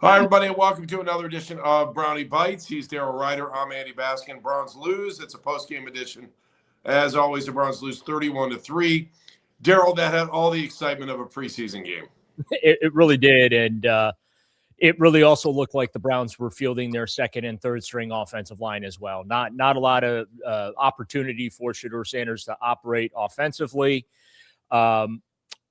Hi, everybody, and welcome to another edition of Brownie Bites. He's Daryl Ruiter. I'm Andy Baskin. Browns lose. It's a post-game edition. As always, the Browns lose 31-3. Daryl, that had all the excitement of a preseason game. It really did, and it really also looked like the Browns were fielding their second and third string offensive line as well. Not a lot of opportunity for Shedeur Sanders to operate offensively.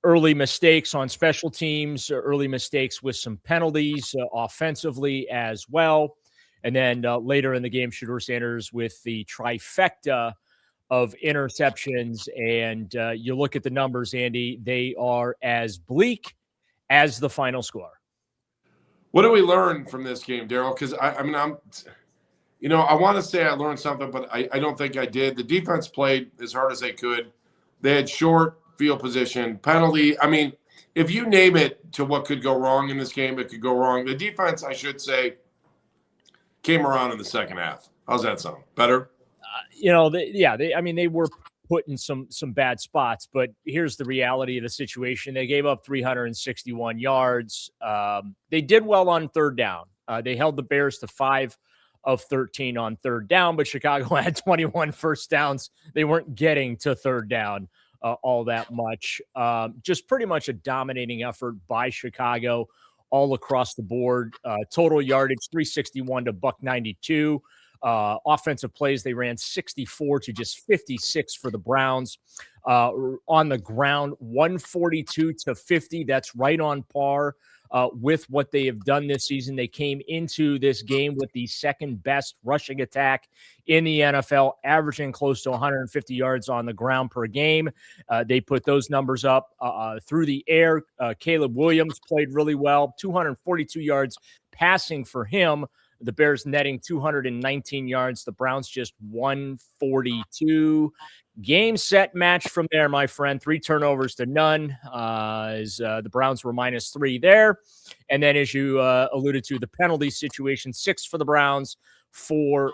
Early mistakes on special teams, early mistakes with some penalties offensively as well. And then later in the game, Shedeur Sanders with the trifecta of interceptions. And you look at the numbers, Andy, they are as bleak as the final score. What do we learn from this game, Daryl? Because, I want to say I learned something, but I don't think I did. The defense played as hard as they could. They had short field position, penalty. I mean, if you name it to what could go wrong in this game, it could go wrong. The defense, I should say, came around in the second half. How's that sound? Better? They were put in some bad spots, but here's the reality of the situation. They gave up 361 yards. They did well on third down. They held the Bears to 5 of 13 on third down, but Chicago had 21 first downs. They weren't getting to third down all that much. Just pretty much a dominating effort by Chicago all across the board. Total yardage, 361 to $192. Offensive plays, they ran 64 to just 56 for the Browns. On the ground, 142 to 50. That's right on par with what they have done this season. They came into this game with the second best rushing attack in the NFL, averaging close to 150 yards on the ground per game. They put those numbers up through the air. Caleb Williams played really well, 242 yards passing for him. The Bears netting 219 yards. The Browns just 142. Game, set, match from there, my friend. 3 turnovers to none. As the Browns were -3 there. And then, as you alluded to, the penalty situation, 6 for the Browns, 4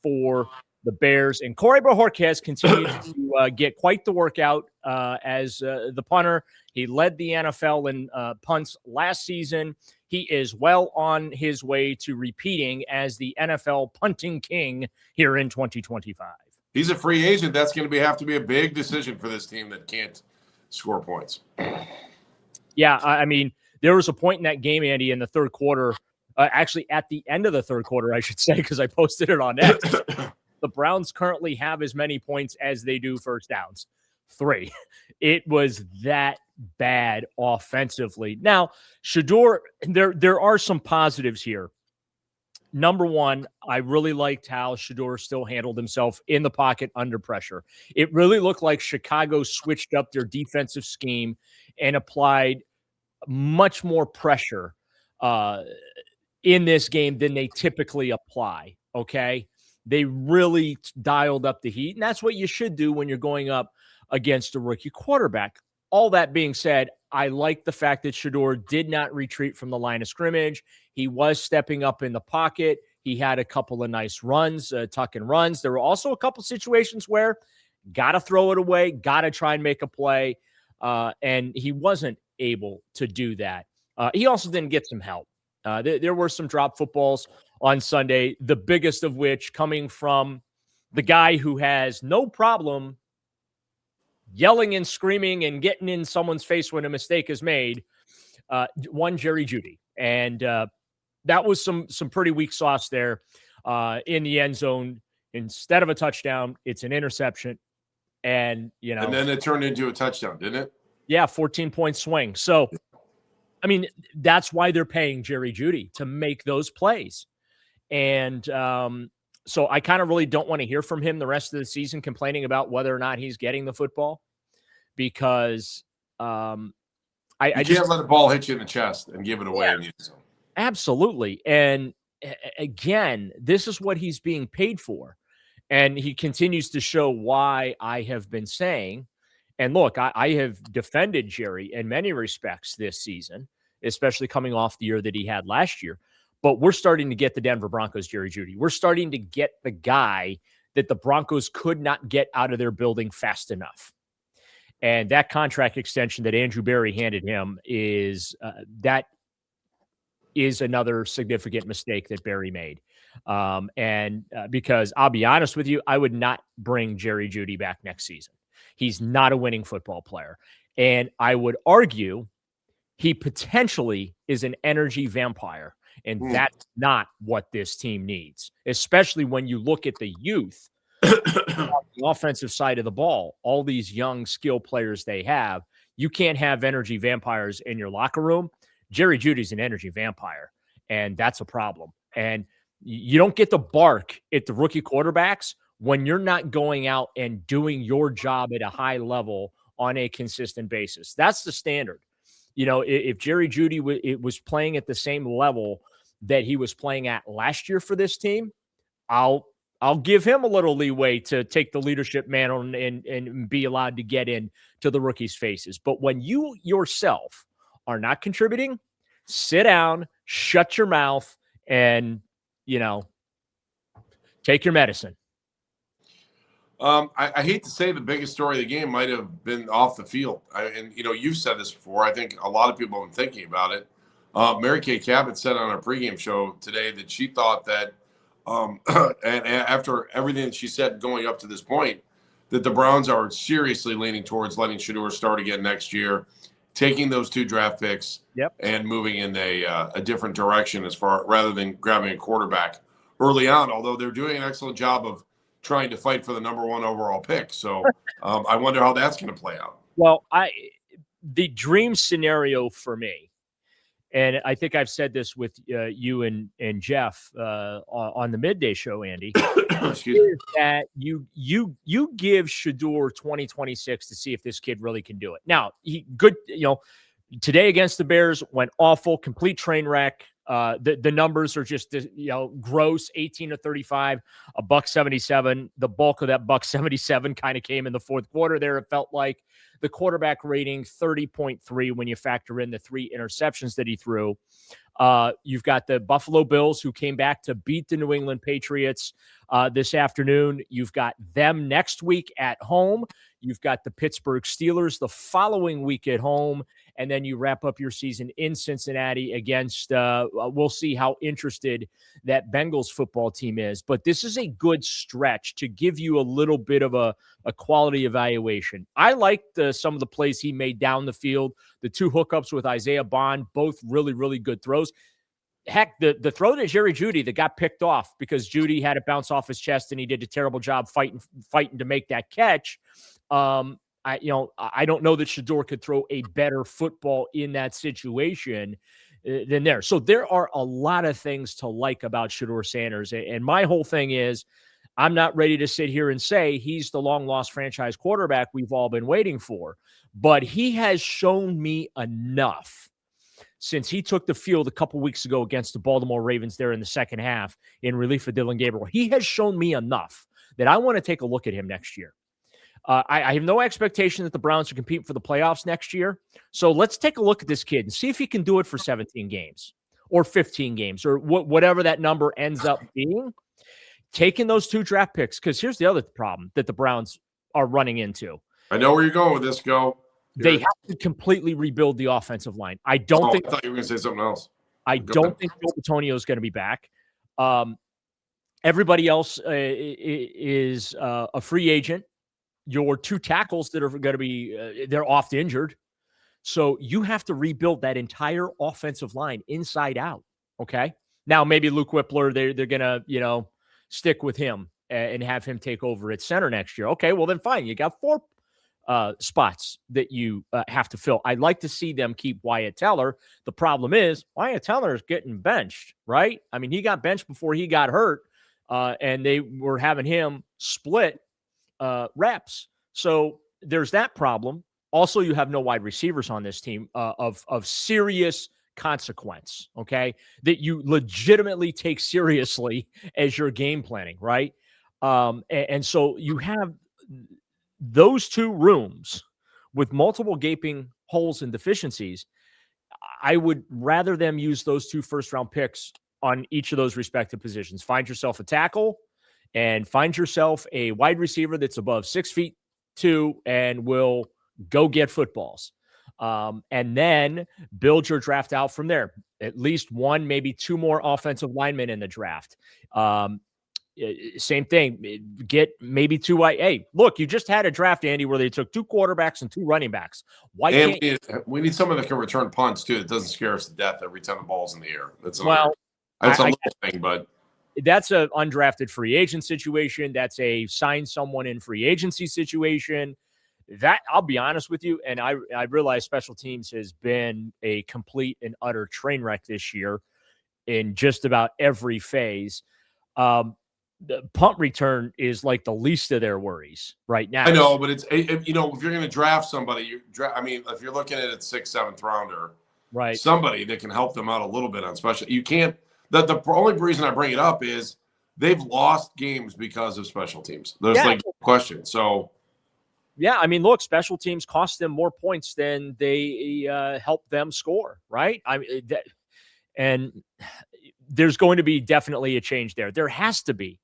for the Bears. And Corey Bojorquez continued to get quite the workout as the punter. He led the NFL in punts last season. He is well on his way to repeating as the NFL punting king here in 2025. He's a free agent. That's going to have to be a big decision for this team that can't score points. Yeah, I mean, there was a point in that game, Andy, in the third quarter, actually at the end of the third quarter, I should say, because I posted it on X. The Browns currently have as many points as they do first downs, 3. It was that bad offensively. Now, Shedeur, there are some positives here. Number one, I really liked how Shedeur still handled himself in the pocket under pressure. It really looked like Chicago switched up their defensive scheme and applied much more pressure in this game than they typically apply, okay? They really dialed up the heat, and that's what you should do when you're going up against a rookie quarterback. All that being said, I like the fact that Shedeur did not retreat from the line of scrimmage. He was stepping up in the pocket. He had a couple of nice runs, tuck and runs. There were also a couple situations where got to throw it away, got to try and make a play, and he wasn't able to do that. He also didn't get some help. There were some drop footballs on Sunday, the biggest of which coming from the guy who has no problem yelling and screaming and getting in someone's face when a mistake is made, one Jerry Jeudy. And that was some pretty weak sauce there in the end zone. Instead of a touchdown, it's an interception. And, and then it turned into a touchdown, didn't it? Yeah, 14-point swing. So, I mean, that's why they're paying Jerry Jeudy to make those plays. And so I kind of really don't want to hear from him the rest of the season complaining about whether or not he's getting the football, because I can't let a ball hit you in the chest and give it away in the end zone. Absolutely. And again, this is what he's being paid for. And he continues to show why I have been saying, and look, I have defended Jerry in many respects this season, especially coming off the year that he had last year. But we're starting to get the Denver Broncos Jerry Jeudy. We're starting to get the guy that the Broncos could not get out of their building fast enough. And that contract extension that Andrew Berry handed him is that is another significant mistake that Barry made. Because I'll be honest with you, I would not bring Jerry Jeudy back next season. He's not a winning football player. And I would argue he potentially is an energy vampire. And that's not what this team needs, especially when you look at the youth on the offensive side of the ball, all these young skill players they have. You can't have energy vampires in your locker room. Jerry Jeudy's an energy vampire, and that's a problem. And you don't get the bark at the rookie quarterbacks when you're not going out and doing your job at a high level on a consistent basis. That's the standard. You know, if Jerry Jeudy was playing at the same level that he was playing at last year for this team, I'll give him a little leeway to take the leadership mantle and be allowed to get in to the rookies' faces. But when you yourself are not contributing, sit down, shut your mouth, and, you know, take your medicine. I hate to say the biggest story of the game might have been off the field. And you've said this before. I think a lot of people have been thinking about it. Mary Kay Cabot said on our pregame show today that she thought that, and after everything she said going up to this point, that the Browns are seriously leaning towards letting Shedeur start again next year, taking those 2 draft picks, and moving in a different direction rather than grabbing a quarterback early on. Although they're doing an excellent job of trying to fight for the number 1 overall pick. So I wonder how that's going to play out. Well, the dream scenario for me, and I think I've said this with you and Jeff on the midday show, Andy, is that you give Shedeur 2026 to see if this kid really can do it. Now, today against the Bears went awful, complete train wreck. The numbers are just, gross, 18 to 35, a $177. The bulk of that $177 kind of came in the fourth quarter there. It felt like the quarterback rating 30.3 when you factor in the 3 interceptions that he threw. You've got the Buffalo Bills who came back to beat the New England Patriots this afternoon. You've got them next week at home. You've got the Pittsburgh Steelers the following week at home. And then you wrap up your season in Cincinnati against, we'll see how interested that Bengals football team is. But this is a good stretch to give you a little bit of a quality evaluation. I liked some of the plays he made down the field. The 2 hookups with Isaiah Bond, both really, really good throws. Heck, the throw to Jerry Jeudy that got picked off because Jeudy had it bounce off his chest and he did a terrible job fighting to make that catch. I don't know that Shedeur could throw a better football in that situation than there. So there are a lot of things to like about Shedeur Sanders. And my whole thing is I'm not ready to sit here and say he's the long-lost franchise quarterback we've all been waiting for. But he has shown me enough since he took the field a couple weeks ago against the Baltimore Ravens there in the second half in relief of Dylan Gabriel. He has shown me enough that I want to take a look at him next year. I have no expectation that the Browns are competing for the playoffs next year. So let's take a look at this kid and see if he can do it for 17 games or 15 games or whatever that number ends up being. Taking those 2 draft picks, because here's the other problem that the Browns are running into. I know where you're going with this, Go. They have to completely rebuild the offensive line. I thought you were going to say something else. I don't think Joe Bitonio is going to be back. Everybody else is a free agent. Your 2 tackles that are going to be they're oft injured. So you have to rebuild that entire offensive line inside out. Okay. Now maybe Luke Whippler, they're going to, stick with him and have him take over at center next year. Okay. Well then fine. You got 4 spots that you have to fill. I'd like to see them keep Wyatt Teller. The problem is Wyatt Teller is getting benched, right? I mean, he got benched before he got hurt and they were having him split reps. So there's that problem. Also, you have no wide receivers on this team of serious consequence, okay, that you legitimately take seriously as your game planning, right? And so you have those 2 rooms with multiple gaping holes and deficiencies. I would rather them use those 2 first-round picks on each of those respective positions. Find yourself a tackle and find yourself a wide receiver that's above 6'2" and will go get footballs. And then build your draft out from there. At least one, maybe two more offensive linemen in the draft. Same thing. Get maybe two. Hey, look, you just had a draft, Andy, where they took two quarterbacks and two running backs. Why And can't we need someone that can return punts too? That doesn't scare us to death every time the ball's in the air. That's a little thing, but that's an undrafted free agent situation. That's a sign someone in free agency situation. That, I'll be honest with you, and I realize special teams has been a complete and utter train wreck this year in just about every phase. The punt return is like the least of their worries right now. I know, but if you're going to draft somebody, if you're looking at a 6th, 7th rounder, right? Somebody that can help them out a little bit on special. You can't. The only reason I bring it up is they've lost games because of special teams. There's no question. So. Yeah, I mean, look, special teams cost them more points than they help them score, right? And there's going to be definitely a change there. There has to be.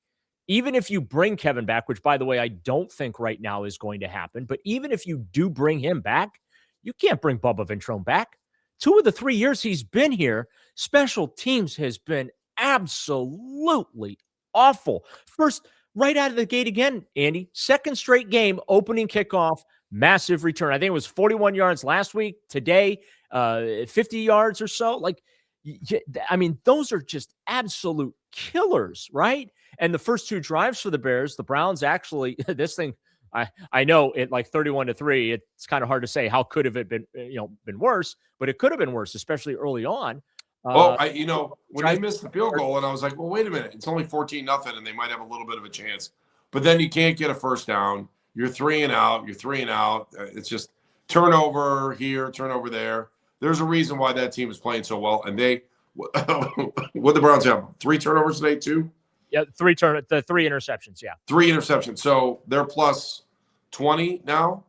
Even if you bring Kevin back, which, by the way, I don't think right now is going to happen, but even if you do bring him back, you can't bring Bubba Ventrone back. 2 of the 3 years he's been here, special teams has been absolutely awful. First, right out of the gate again, Andy, second straight game, opening kickoff, massive return. I think it was 41 yards last week. Today, 50 yards or so. Like, I mean, those are just absolute killers, right? And the first 2 drives for the Bears, the Browns actually, this thing, I know it like 31-3. It's kind of hard to say how could have it been, been worse, but it could have been worse, especially early on. When they missed the field goal, and I was like, well, wait a minute, it's only 14-0, and they might have a little bit of a chance. But then you can't get a first down. You're 3 and out. It's just turnover here, turnover there. There's a reason why that team is playing so well. And what the Browns have? 3 turnovers today, too? Yeah, 3 interceptions, yeah. 3 interceptions. So they're plus 20 now.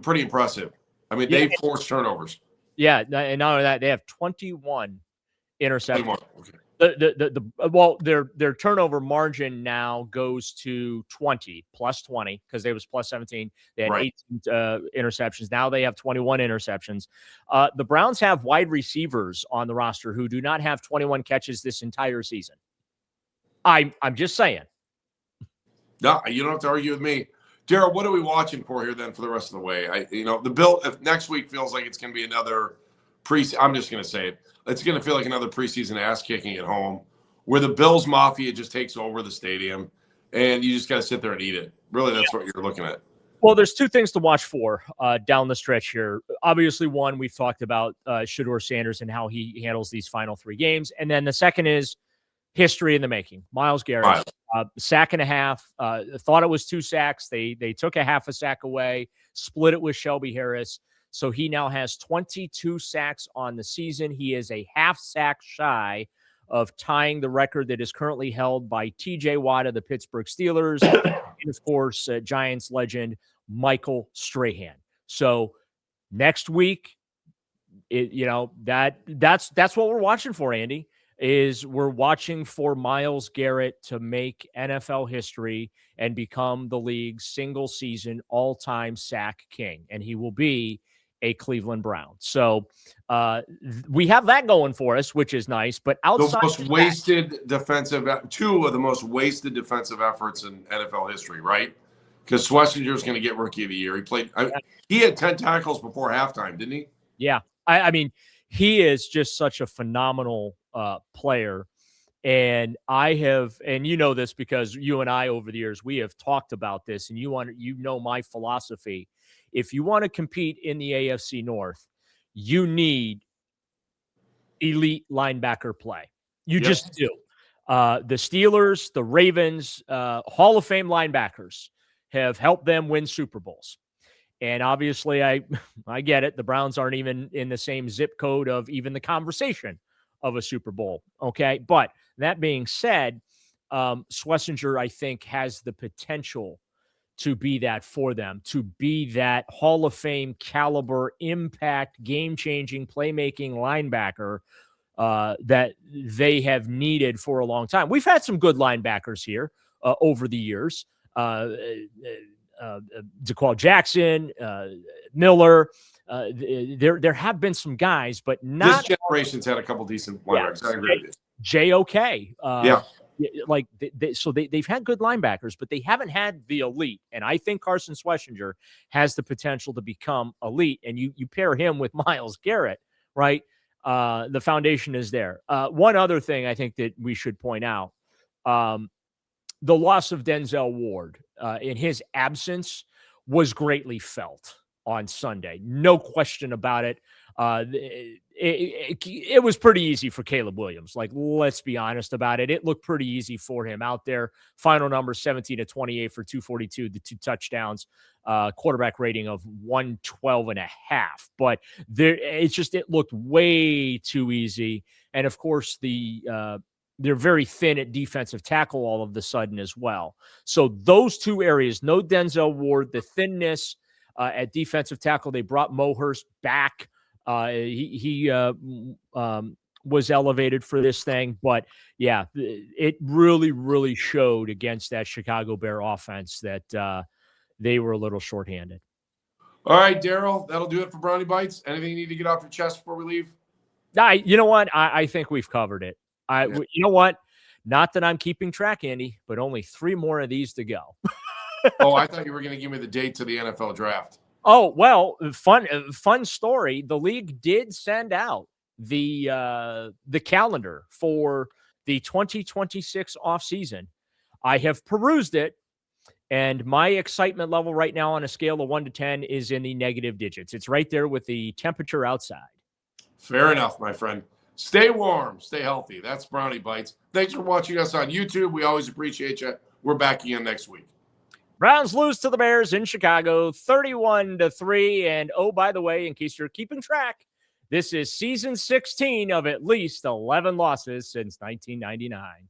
Pretty impressive. I mean, they forced turnovers. Yeah, and not only that, they have 21 interceptions. 21. Okay. Their turnover margin now goes to 20, plus 20, because they was plus 17. They had 18 interceptions. Now they have 21 interceptions. The Browns have wide receivers on the roster who do not have 21 catches this entire season. I'm just saying. No, you don't have to argue with me. Daryl, what are we watching for here then for the rest of the way? The Bill, if next week feels like it's going to be another I'm just going to say it. It's going to feel like another preseason ass kicking at home where the Bills Mafia just takes over the stadium and you just got to sit there and eat it. Really, that's what you're looking at. Well, there's 2 things to watch for down the stretch here. Obviously, one, we've talked about Shedeur Sanders and how he handles these final 3 games. And then the second is history in the making. Myles Garrett, sack and a half. Thought it was 2 sacks. They took a half a sack away, split it with Shelby Harris. So he now has 22 sacks on the season. He is a half sack shy of tying the record that is currently held by T.J. Watt of the Pittsburgh Steelers and, of course, Giants legend Michael Strahan. So next week, that's what we're watching for, Andy. Is we're watching for Myles Garrett to make NFL history and become the league's single-season all-time sack king, and he will be a Cleveland Brown. So we have that going for us, which is nice. But outside two of the most wasted defensive efforts in NFL history, right? Because Schlesinger is going to get Rookie of the Year. He had 10 tackles before halftime, didn't he? Yeah, I mean, he is just such a phenomenal player. And and you know this because you and I over the years, we have talked about this, and you know my philosophy. If you want to compete in the AFC North, you need elite linebacker play. You just do. The Steelers, the Ravens, Hall of Fame linebackers have helped them win Super Bowls. And obviously, I get it. The Browns aren't even in the same zip code of even the conversation of a Super Bowl. Okay. But that being said, Schlesinger, I think, has the potential to be that for them, to be that Hall of Fame caliber, impact, game-changing, playmaking linebacker that they have needed for a long time. We've had some good linebackers here over the years. DeQuell Jackson, Miller, there have been some guys, but This not generation's had a couple decent linebackers. I agree with you. JOK. Yeah. Like so they've had good linebackers, but they haven't had the elite. And I think Carson Schlesinger has the potential to become elite. And you pair him with Myles Garrett, right? The foundation is there. One other thing I think that we should point out, the loss of Denzel Ward in his absence was greatly felt on Sunday. No question about it. It was pretty easy for Caleb Williams. Like, let's be honest about it. It looked pretty easy for him out there. Final number 17-28 for 242, the 2 touchdowns, quarterback rating of 112.5. But it looked way too easy. And of course, they're very thin at defensive tackle all of the sudden as well. So those two areas, no Denzel Ward, the thinness at defensive tackle. They brought Mohurst back. He was elevated for this thing. But, yeah, it really, really showed against that Chicago Bear offense that they were a little shorthanded. All right, Daryl, that'll do it for Brownie Bites. Anything you need to get off your chest before we leave? You know what? I think we've covered it. You know what? Not that I'm keeping track, Andy, but only 3 more of these to go. Oh, I thought you were going to give me the date to the NFL draft. Oh, well, fun story. The league did send out the calendar for the 2026 offseason. I have perused it, and my excitement level right now on a scale of 1 to 10 is in the negative digits. It's right there with the temperature outside. Fair enough, my friend. Stay warm, stay healthy. That's Brownie Bites. Thanks for watching us on YouTube. We always appreciate you. We're back again next week. Browns lose to the Bears in Chicago, 31-3. And, oh, by the way, in case you're keeping track, this is season 16 of at least 11 losses since 1999.